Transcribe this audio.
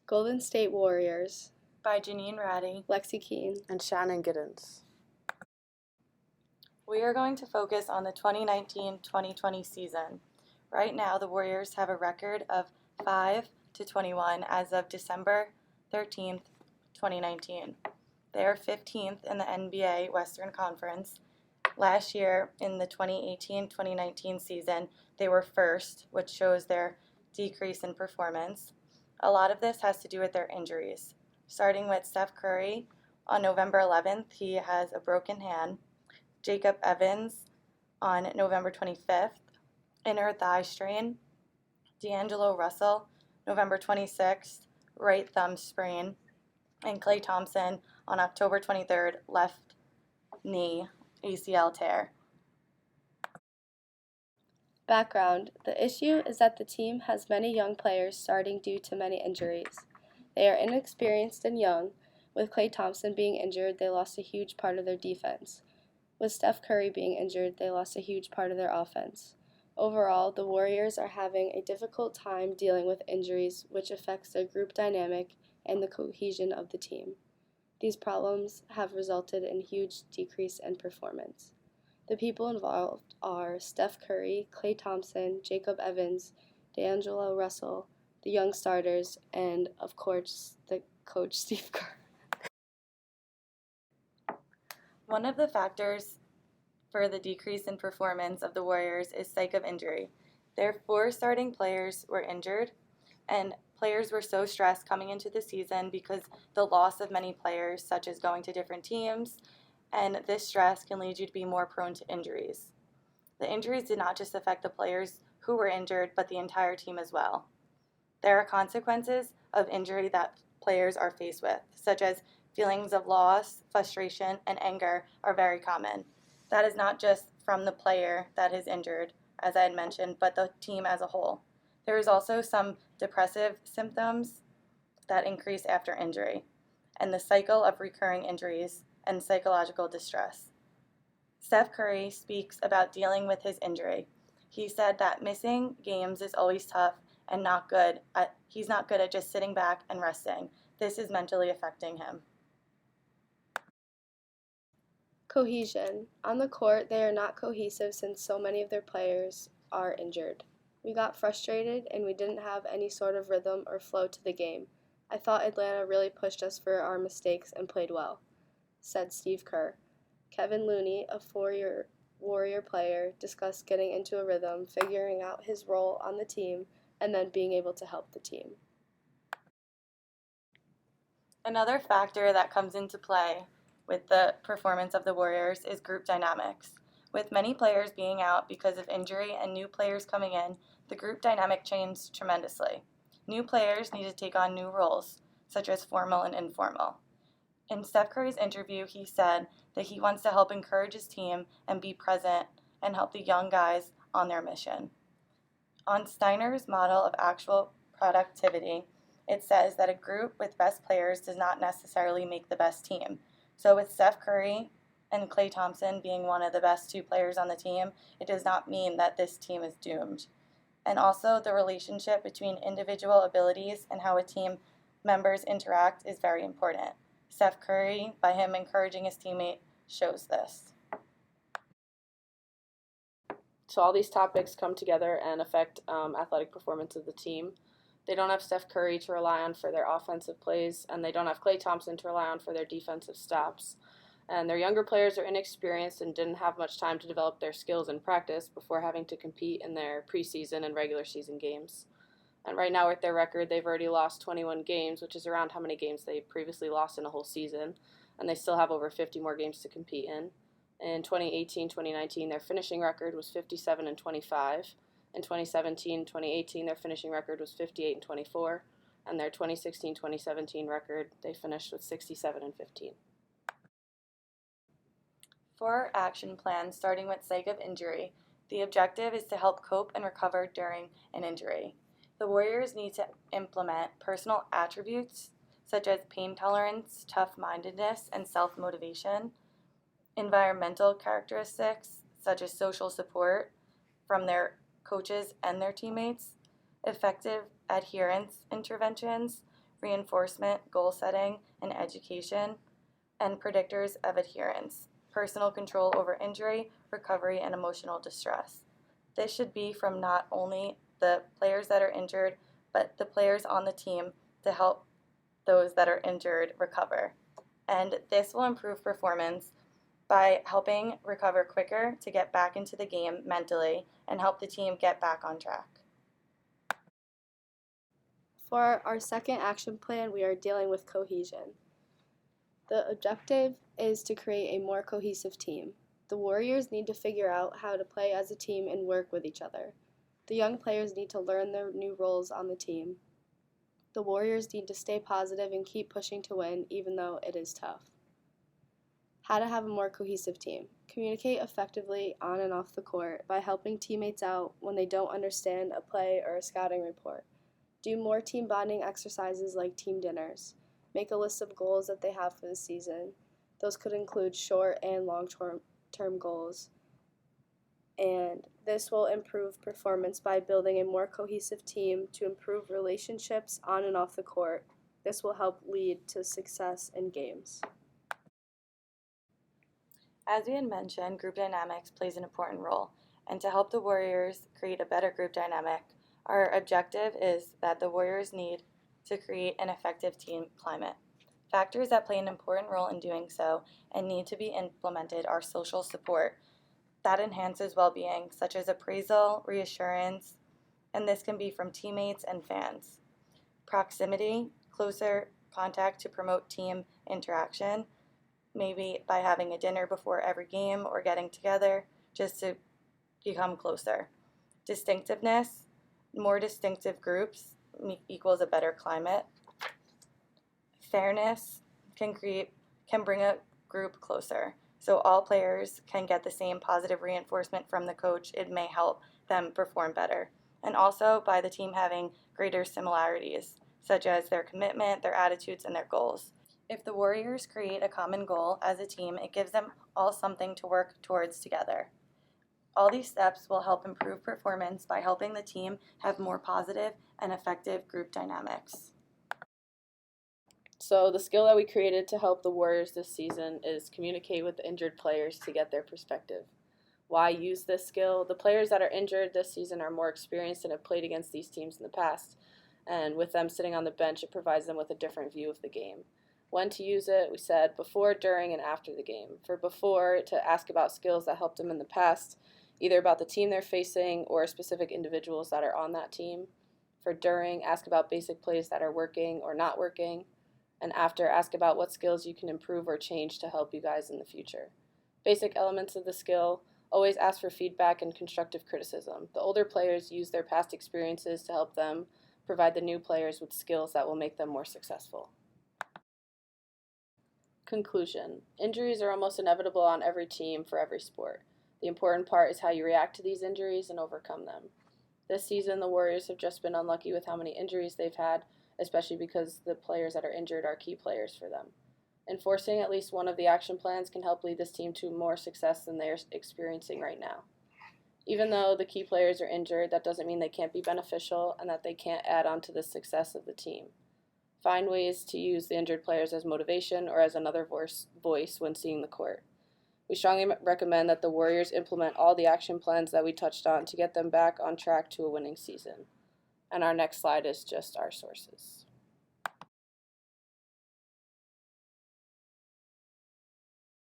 Golden State Warriors by Janine Ratty, Lexi Keene, and Shannon Giddens. We are going to focus on the 2019-2020 season. Right now, the Warriors have a record of 5-21 as of December 13th, 2019. They are 15th in the NBA Western Conference. Last year, in the 2018-2019 season, they were first, which shows their decrease in performance. A lot of this has to do with their injuries. Starting with Steph Curry, on November 11th, he has a broken hand. Jacob Evans, on November 25th, inner thigh strain. D'Angelo Russell, November 26th, right thumb sprain. And Klay Thompson, on October 23rd, left knee ACL tear. Background: the issue is that the team has many young players starting due to many injuries. They are inexperienced and young. With Klay Thompson being injured, they lost a huge part of their defense. With Steph Curry being injured, they lost a huge part of their offense. Overall, the Warriors are having a difficult time dealing with injuries, which affects their group dynamic and the cohesion of the team. These problems have resulted in huge decrease in performance. The people involved are Steph Curry, Klay Thompson, Jacob Evans, D'Angelo Russell, the young starters, and, of course, the coach Steve Kerr. One of the factors for the decrease in performance of the Warriors is psych of injury. Their 4 starting players were injured, and players were so stressed coming into the season because the loss of many players, such as going to different teams, and this stress can lead you to be more prone to injuries. The injuries did not just affect the players who were injured, but the entire team as well. There are consequences of injury that players are faced with, such as feelings of loss, frustration, and anger are very common. That is not just from the player that is injured, as I had mentioned, but the team as a whole. There is also some depressive symptoms that increase after injury, and the cycle of recurring injuries and psychological distress. Steph Curry speaks about dealing with his injury. He said that missing games is always tough and he's not good at just sitting back and resting. This is mentally affecting him. Cohesion. On the court, they are not cohesive since so many of their players are injured. We got frustrated and we didn't have any sort of rhythm or flow to the game. I thought Atlanta really pushed us for our mistakes and played well, said Steve Kerr. Kevin Looney, a 4-year Warrior player, discussed getting into a rhythm, figuring out his role on the team, and then being able to help the team. Another factor that comes into play with the performance of the Warriors is group dynamics. With many players being out because of injury and new players coming in, the group dynamic changed tremendously. New players need to take on new roles, such as formal and informal. In Steph Curry's interview, he said that he wants to help encourage his team and be present and help the young guys on their mission. On Steiner's model of actual productivity, it says that a group with best players does not necessarily make the best team. So with Steph Curry and Klay Thompson being one of the best 2 players on the team, it does not mean that this team is doomed. And also the relationship between individual abilities and how a team members interact is very important. Steph Curry, by him encouraging his teammate, shows this. So all these topics come together and affect athletic performance of the team. They don't have Steph Curry to rely on for their offensive plays, and they don't have Klay Thompson to rely on for their defensive stops. And their younger players are inexperienced and didn't have much time to develop their skills in practice before having to compete in their preseason and regular season games. And right now with their record, they've already lost 21 games, which is around how many games they previously lost in a whole season. And they still have over 50 more games to compete in. In 2018-2019, their finishing record was 57-25. In 2017-2018, their finishing record was 58-24. And their 2016-2017 record, they finished with 67-15. For our action plan, starting with psych of injury, the objective is to help cope and recover during an injury. The Warriors need to implement personal attributes such as pain tolerance, tough-mindedness, and self-motivation, environmental characteristics such as social support from their coaches and their teammates, effective adherence interventions, reinforcement, goal setting, and education, and predictors of adherence, personal control over injury, recovery, and emotional distress. This should be from not only the players that are injured, but the players on the team to help those that are injured recover. And this will improve performance by helping recover quicker to get back into the game mentally and help the team get back on track. For our second action plan, we are dealing with cohesion. The objective is to create a more cohesive team. The Warriors need to figure out how to play as a team and work with each other. The young players need to learn their new roles on the team. The Warriors need to stay positive and keep pushing to win, even though it is tough. How to have a more cohesive team. Communicate effectively on and off the court by helping teammates out when they don't understand a play or a scouting report. Do more team bonding exercises like team dinners. Make a list of goals that they have for the season. Those could include short and long-term goals. And this will improve performance by building a more cohesive team to improve relationships on and off the court. This will help lead to success in games. As we had mentioned, group dynamics plays an important role, and to help the Warriors create a better group dynamic, our objective is that the Warriors need to create an effective team climate. Factors that play an important role in doing so and need to be implemented are social support that enhances well-being, such as appraisal, reassurance, and this can be from teammates and fans. Proximity, closer contact to promote team interaction, maybe by having a dinner before every game or getting together just to become closer. Distinctiveness, more distinctive groups equals a better climate. Fairness can bring a group closer. So all players can get the same positive reinforcement from the coach. It may help them perform better. And also by the team having greater similarities, such as their commitment, their attitudes, and their goals. If the Warriors create a common goal as a team, it gives them all something to work towards together. All these steps will help improve performance by helping the team have more positive and effective group dynamics. So the skill that we created to help the Warriors this season is communicate with the injured players to get their perspective. Why use this skill? The players that are injured this season are more experienced and have played against these teams in the past, and with them sitting on the bench, it provides them with a different view of the game. When to use it, we said before, during, and after the game. For before, to ask about skills that helped them in the past, either about the team they're facing or specific individuals that are on that team. For during, ask about basic plays that are working or not working. And after, ask about what skills you can improve or change to help you guys in the future. Basic elements of the skill: always ask for feedback and constructive criticism. The older players use their past experiences to help them provide the new players with skills that will make them more successful. Conclusion: injuries are almost inevitable on every team for every sport. The important part is how you react to these injuries and overcome them. This season, the Warriors have just been unlucky with how many injuries they've had, especially because the players that are injured are key players for them. Enforcing at least one of the action plans can help lead this team to more success than they're experiencing right now. Even though the key players are injured, that doesn't mean they can't be beneficial and that they can't add on to the success of the team. Find ways to use the injured players as motivation or as another voice when seeing the court. We strongly recommend that the Warriors implement all the action plans that we touched on to get them back on track to a winning season. And our next slide is just our sources.